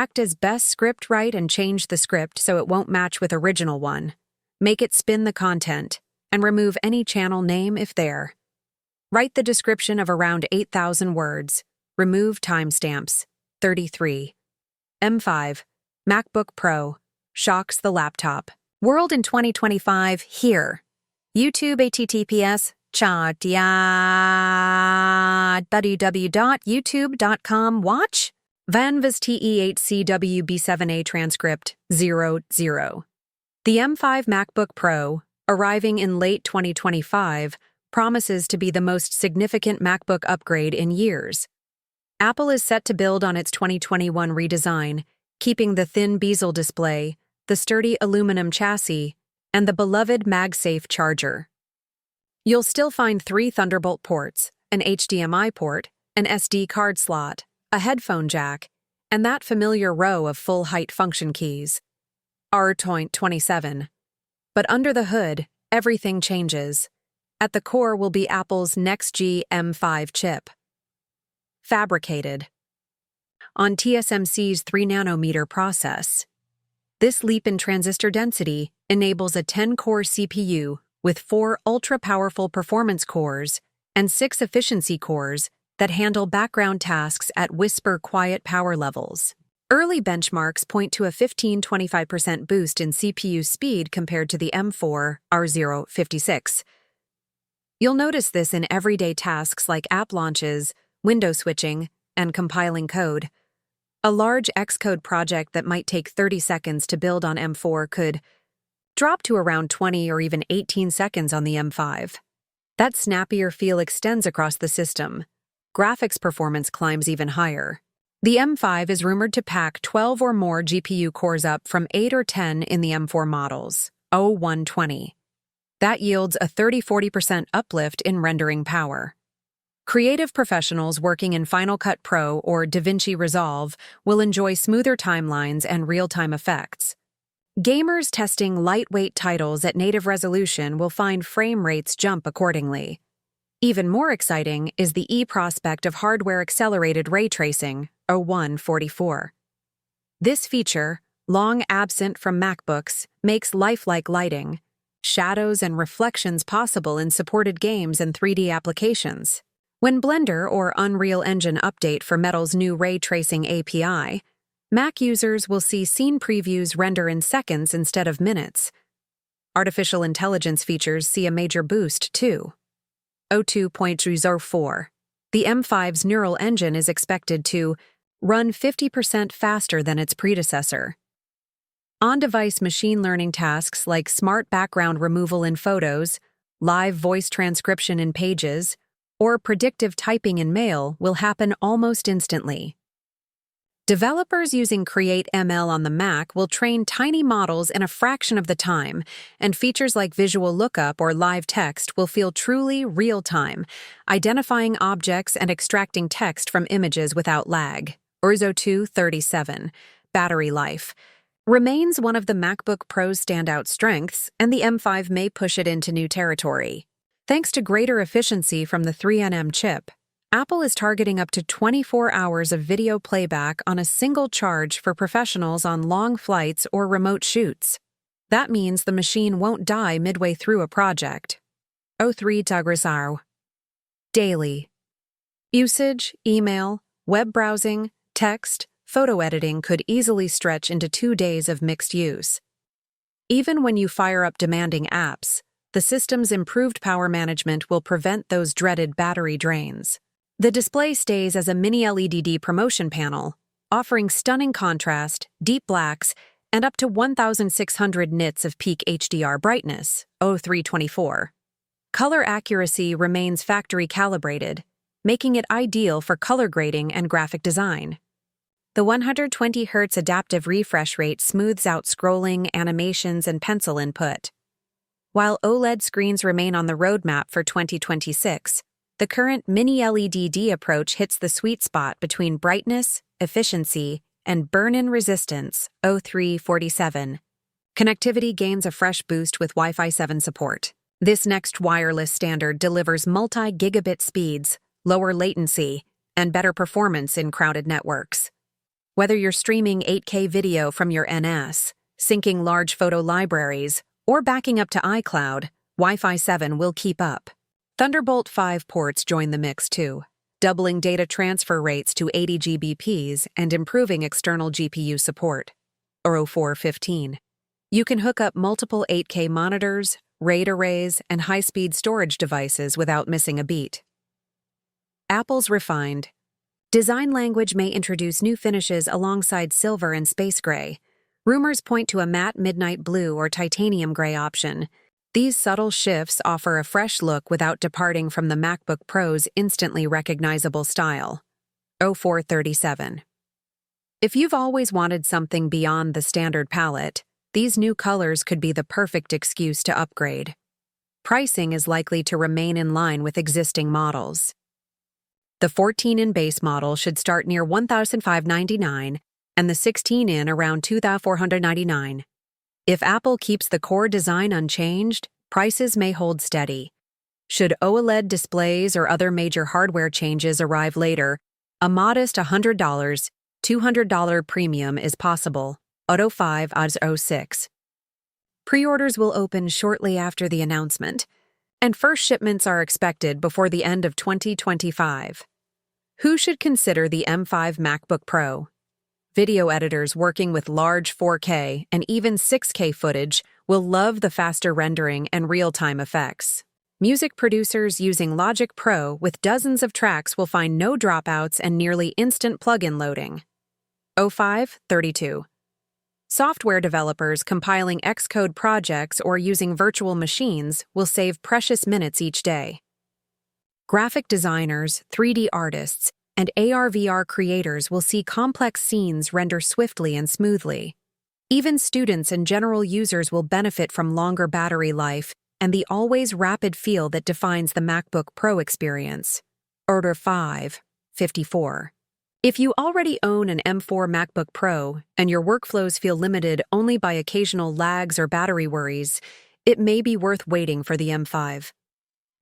Act as best script write and change the script so it won't match with original one. Make it spin the content, and remove any channel name if there. Write the description of around 8,000 words. Remove timestamps. 33. M5 MacBook Pro shocks the laptop. World in 2025 here. YouTube https www.youtube.com watch Vanvas TE8CWB7A transcript 00. The M5 MacBook Pro, arriving in late 2025, promises to be the most significant MacBook upgrade in years. Apple is set to build on its 2021 redesign, keeping the thin bezel display, the sturdy aluminum chassis, and the beloved MagSafe charger. You'll still find 3 Thunderbolt ports, an HDMI port, an SD card slot, a headphone jack, and that familiar row of full-height function keys. R.27. But under the hood, everything changes. At the core will be Apple's next-G M5 chip. Fabricated on TSMC's 3nm process. This leap in transistor density enables a 10-core CPU with 4 ultra-powerful performance cores and 6 efficiency cores that handle background tasks at whisper-quiet power levels. Early benchmarks point to a 15–25% boost in CPU speed compared to the M4 R056. You'll notice this in everyday tasks like app launches, window switching, and compiling code. A large Xcode project that might take 30 seconds to build on M4 could drop to around 20 or even 18 seconds on the M5. That snappier feel extends across the system. Graphics performance climbs even higher. The M5 is rumored to pack 12 or more GPU cores up from 8 or 10 in the M4 models, 120. That yields a 30–40% uplift in rendering power. Creative professionals working in Final Cut Pro or DaVinci Resolve will enjoy smoother timelines and real-time effects. Gamers testing lightweight titles at native resolution will find frame rates jump accordingly. Even more exciting is the prospect of hardware-accelerated ray tracing, 144. This feature, long absent from MacBooks, makes lifelike lighting, shadows and reflections possible in supported games and 3D applications. When Blender or Unreal Engine update for Metal's new ray tracing API, Mac users will see scene previews render in seconds instead of minutes. Artificial intelligence features see a major boost, too. 02.04. The M5's neural engine is expected to run 50% faster than its predecessor. On-device machine learning tasks like smart background removal in photos, live voice transcription in Pages, or predictive typing in Mail will happen almost instantly. Developers using Create ML on the Mac will train tiny models in a fraction of the time, and features like visual lookup or live text will feel truly real-time, identifying objects and extracting text from images without lag. Urzo 237. Battery life remains one of the MacBook Pro's standout strengths, and the M5 may push it into new territory. Thanks to greater efficiency from the 3nm chip, Apple is targeting up to 24 hours of video playback on a single charge for professionals on long flights or remote shoots. That means the machine won't die midway through a project. 03 Tagrisau. Daily usage, email, web browsing, text, photo editing could easily stretch into 2 days of mixed use. Even when you fire up demanding apps, the system's improved power management will prevent those dreaded battery drains. The display stays as a mini LED promotion panel, offering stunning contrast, deep blacks, and up to 1,600 nits of peak HDR brightness, 0324. Color accuracy remains factory calibrated, making it ideal for color grading and graphic design. The 120 Hz adaptive refresh rate smooths out scrolling, animations, and pencil input. While OLED screens remain on the roadmap for 2026, the current mini LED approach hits the sweet spot between brightness, efficiency, and burn-in resistance, 0347. Connectivity gains a fresh boost with Wi-Fi 7 support. This next wireless standard delivers multi-gigabit speeds, lower latency, and better performance in crowded networks. Whether you're streaming 8K video from your NS, syncing large photo libraries, or backing up to iCloud, Wi-Fi 7 will keep up. Thunderbolt 5 ports join the mix too, doubling data transfer rates to 80 Gbps and improving external GPU support. Or 415. You can hook up multiple 8K monitors, RAID arrays, and high-speed storage devices without missing a beat. Apple's refined design language may introduce new finishes alongside silver and space gray. Rumors point to a matte midnight blue or titanium gray option. These subtle shifts offer a fresh look without departing from the MacBook Pro's instantly recognizable style. 0437. If you've always wanted something beyond the standard palette, these new colors could be the perfect excuse to upgrade. Pricing is likely to remain in line with existing models. The 14-in base model should start near $1,599 and the 16-in around $2,499. If Apple keeps the core design unchanged, prices may hold steady. Should OLED displays or other major hardware changes arrive later, a modest $100, $200 premium is possible. 05/06. Pre-orders will open shortly after the announcement, and first shipments are expected before the end of 2025. Who should consider the M5 MacBook Pro? Video editors working with large 4K and even 6K footage will love the faster rendering and real-time effects. Music producers using Logic Pro with dozens of tracks will find no dropouts and nearly instant plugin loading. 05/32. Software developers compiling Xcode projects or using virtual machines will save precious minutes each day. Graphic designers, 3D artists, and AR/VR creators will see complex scenes render swiftly and smoothly. Even students and general users will benefit from longer battery life and the always rapid feel that defines the MacBook Pro experience. Order 5/54. If you already own an M4 MacBook Pro and your workflows feel limited only by occasional lags or battery worries, it may be worth waiting for the M5.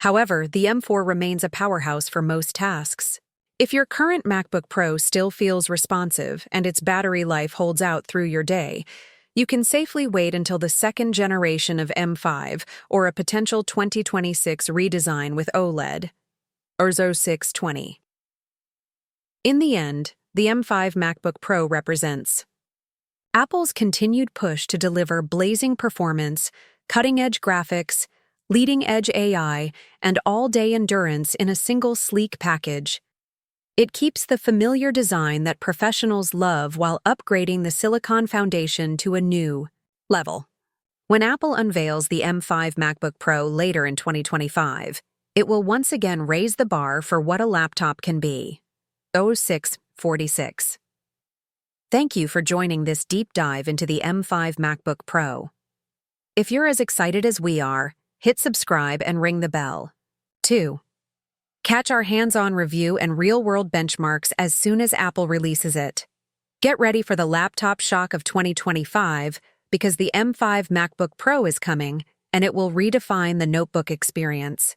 However, the M4 remains a powerhouse for most tasks. If your current MacBook Pro still feels responsive and its battery life holds out through your day, you can safely wait until the second generation of M5 or a potential 2026 redesign with OLED. Or 0620. In the end, the M5 MacBook Pro represents Apple's continued push to deliver blazing performance, cutting-edge graphics, leading-edge AI, and all-day endurance in a single sleek package. It keeps the familiar design that professionals love while upgrading the silicon foundation to a new level. When Apple unveils the M5 MacBook Pro later in 2025, it will once again raise the bar for what a laptop can be. 0646. Thank you for joining this deep dive into the M5 MacBook Pro. If you're as excited as we are, hit subscribe and ring the bell. 2. Catch our hands-on review and real-world benchmarks as soon as Apple releases it. Get ready for the laptop shock of 2025 because the M5 MacBook Pro is coming and it will redefine the notebook experience.